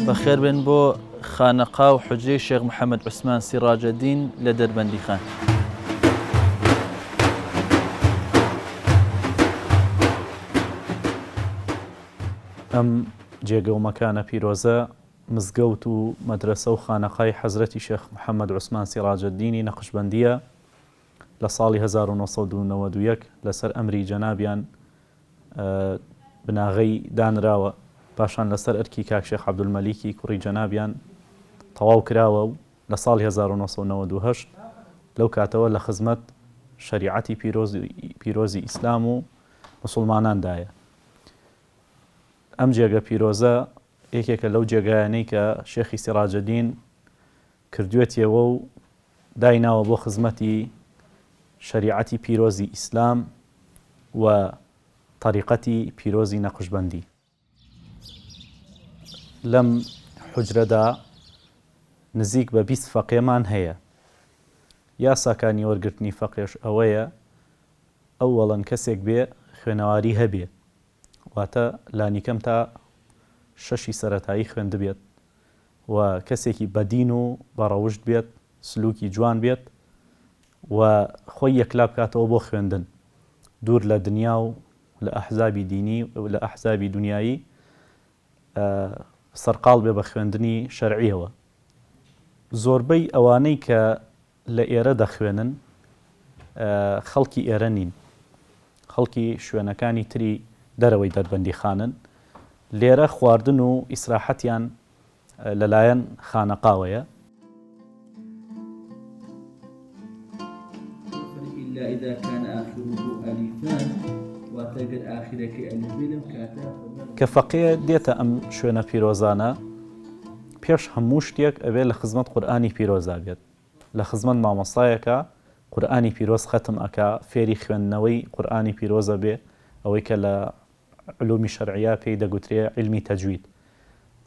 بخير بن بو خانقا وحجري شيخ محمد عثمان سراج الدين لدربندي خان. ئەم جێگە و مەکانە پیرۆزە مزگەوت و مەدرسە و خانەقای حەزرەتی شێخ محەممەد عوسمان سیراج الدینی نەقشبەندیە لە ساڵی 1991 لەسەر ئەمری جەنابیان بناغەی دانراوە، پاشان لەسەر ئەرکی کاک شێخ عەبدولمەلیکی کوڕی جەنابیان تەواو کراوە و لە ساڵی 1998 لەو کاتەوە لە خزمەت شەریعەتی پیرۆزی ئیسلام و موسڵماناندایە. ئەم جێگە پیرۆزە یەکێکە لەو جێگایانەی کە شێخی سیراجەدین کردوێتیەوە و دایناوە بۆ خزمەتی شەریعەتی پیرۆزی ئیسلام و طریقەتی پیرۆزی نەقشبەندی. لەم حوجرەدا نزیک بە 20 فەقێمان هەیە. یاساکانی وەرگرتنی فەقێش ئەوەیە ئەوەڵەن کەسێک بێ خوێنەواری هەبێ، واتە لانیکەم تا 6 سەرەتایی خوێند بێت و کەسێکی بەدین و بەڕەوشت بێت، سلوکی جوان بێت و خۆی یەکلا بکاتەوە بۆ خوێندن، دوور لە دنیا و لە ئەحزابی دینی و لە ئەحزابی دنیایی سەرقاڵ بێ بە خوێندنی شەرعیەوە. زۆربەی ئەوانەی کە لە ئێرە دەخوێنن خەڵکی ئێرە نین، خەڵکی شوێنەکانی تری دەرەوەی دەربەندی خانن. لێرە خواردن و ئیسراحەتیان لەلایەن خانەقاوەیە. کە فەقێ دێتە ئەم شوێنە پیرۆزانە پێش هەموو شتێک ئەوێ لە خزمەت قورئانی پیرۆزا بێت، لە خزمەت مامۆستایەکە قورئانی پیرۆز ختم ئەکا، فێری خوێندنەوەی قورئانی پیرۆزە بێ، ئەوەی کە لە علومی شەرعیە پێی دەگوترێ علمی تەجوید،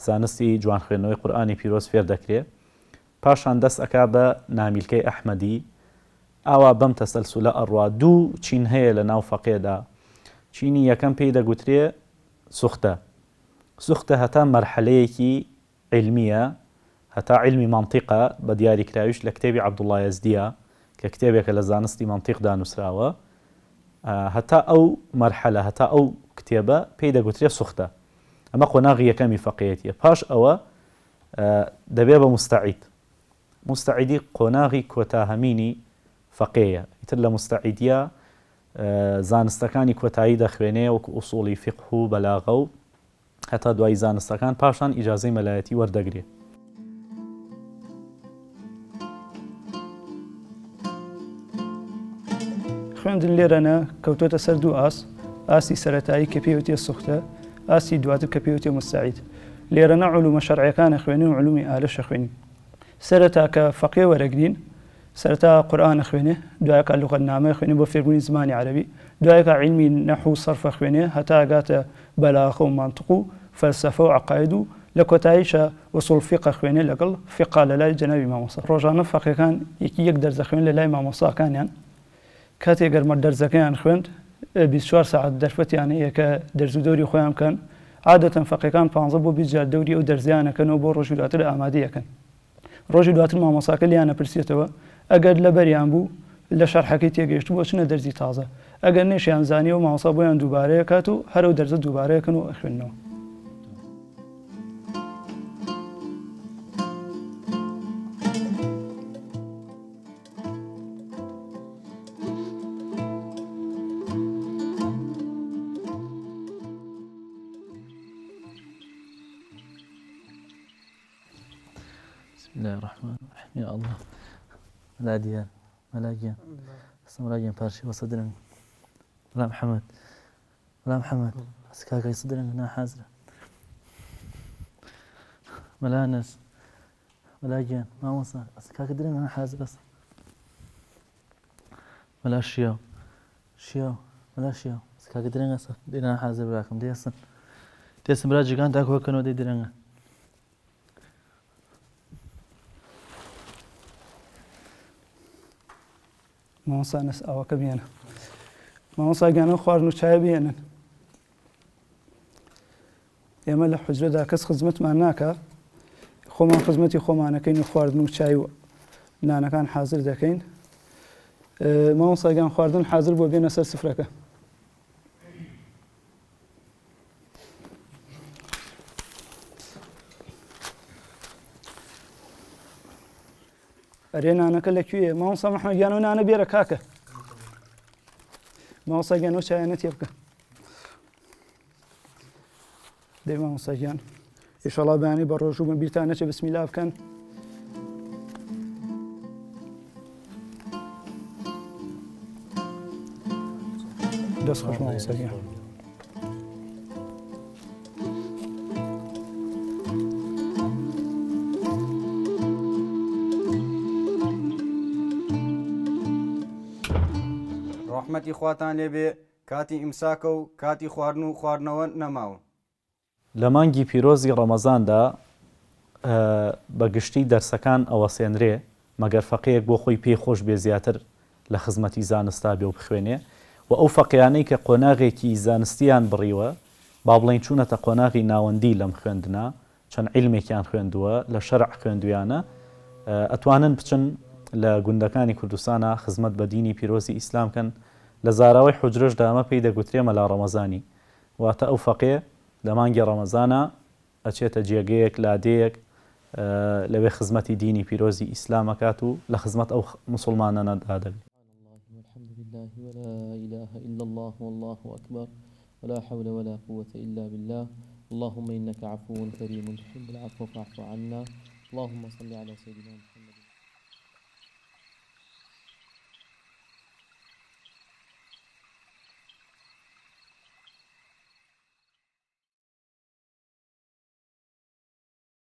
زانستی جوان خوێندنەوەی قورئانی پیرۆز فێر دەکرێ. پاشان دەست ئەکا بە نامیلکەی ئەحمەدی، ئاوا بەم تەسەلسولە ئەڕوا. دوو چین هەیە لە ناو فەقێدا. چینی یەکەم پێی دەگوترێ سوختە. سوختە هەتا مەرحەلەیەکی علمیە، هەتا علمی مەنتیقە بە دیاریکراویش لە کتێبی عەبدوڵڵا یەزدیە کە کتێبێکە لە زانستی مەنتیق دانووسراوە. هەتا ئەو مەرحەلە، هەتا ئەو کتێبە پێی دەگوترێ سوختە. ئەمە قۆناغی یەکەمی فەقێیەتیە. پاش ئەوە دەبێ بە مستەعید. مستەعیدی قۆناغی کۆتاهەمینی فەقێیە. ئیتر لە مستەعیدیە زانستەکانی کۆتایی دەخوێنێ وەکو ئوسوڵی فیقه و بەلاغە و هەتا دوای زانستەکان، پاشان ئیجازەی مەلایەتی وەردەگرێ. خوێندن لێرەنە کەوتۆتە سەر دوو ئاسی سەرەتایی کە پێوتێ سوختە، ئاسی دواتر کە پێوتێ مستەعید. لێرەنە علومە شەرعیەکانە خوێنین و علومی ئالەشە خوێنین. سەرەتا کە فەقێ وەرەگرین، سەرەتا قورئانە خوێنێ، دوایەکە لوغەتنامە خوێنێ بۆ فێربوونی زمانی عەرەبی، دوایەکە علمی نەحو و سەرفە خوێنێ هەتا ئەگاتە بەلاغە و مانتیق و فەلسەفە و عەقاید و لە کۆتاییشە وەسوڵ فیقە خوێنێ لەگەڵ فیقا لە لای جەنابی مامۆستا. ڕۆژانە فەقێکان یەک دەرزە خوێن لە لای مامۆستاکانیان. کاتێک گەرمە دەرزەکەیان خوێند 24 ساعت دەرفەتیان هەیە کە دەرز و دەوری خۆیان بکەن. عادەتەن فەقێکان 15 بۆ 20 جار دەوری ئەو دەرزیانەکەنەوە بۆ ڕۆژی دواتر ئامادەیەکەن. ڕۆژی دواتر مامۆستاکە لیانە پرسێتەوە ئەگەر لە بەریان بوو لە شەرحەکەی تێگەیشت بۆ چنە دەرزی تازە، ئەگەر نێشیان زانیەوە مامۆستا بۆیان دووبارەیە کات و هەرەو دەرزە دووبارەیەکەن و ئەخوێننەوە. بسم الله الرحمن الرحيم. يا الله ملاديان ملاجيان ملاجيان بارشي وصدرن ولا محمد ولا محمد اسكاكا يصدرن انا حازره ملانس ملاجيان ما وصل اسكاكا درن انا حازره ملا شيو شيو ملا شيو اسكاكا درن انا حازر براكم ديسن براجي كان تاكو كانوا دي درن مامۆستا نەس ئەوەکە بێنە. مامۆستاگیانە خواردن و چای بێنن. ئێمە لە حوجرەدا کەس خزمەتمان ناکە خۆمان خزمەتی خۆمانەکەین و خواردن و چای و نانەکان حازر دەکەین. مامۆستاگیان خواردن حازر بۆ بێنە سەر سفرەکە. ئەرێ نانەکە لەکوێیە؟ مامۆستا محەممەدیان و نانە بێرە کاکە. مامۆستاگیان و چایانە تێ بکە. دەی مامۆستاگیان ئیشەڵا بەیانی بە ڕۆژ و بە بیرتان نەچێ بسمیلا بکەن. دەست خۆش مامۆستاگیان. ڕەحمەتی خواتان لێبێ کاتی ئیمساکە و کاتی خواردن و خواردنەوە نەماون. لە مانگی پیرۆزی ڕەمەزاندا بەگشتی دەرسەکان ئەوەسێنرێ مەگەر فەقەیەک بۆ خۆی پێی خۆش بێ زیاتر لە خزمەتی زانستا بێ و بخوێنێ و ئەو فەقیانەی کە قۆناغێکی زانستیان بڕیوە با بڵێن چوونەتە قۆناغی ناوەندی لەم خوێندنە چەند عیلمێکیان خوێندووە لە شەرع خوێندویانە ئەتوانن بچن لە گوندەکانی کوردستانە خزمەت بە دینی پیرۆزی ئیسلامکەن لە زاراوەی حوجرەشدا ئەمە پێی دەگوترێ مەلا ڕەمەزانی واتە ئەو فەقێ لە مانگی ڕەمەزانە ئەچێتە جێگەیەک لادەیەک لەوێ خزمەتی دینی پیرۆزی ئیسلامەکات و لە خزمەت ئەو مسلمانانەدا دەبێت. والحمد لله ولا إله إلا الله والله أكبر ولا حول ولا قوة إلا بالله اللهم إنك عفو كريم تحب العفو فاعف عنا اللهم صل على سيدنا محمد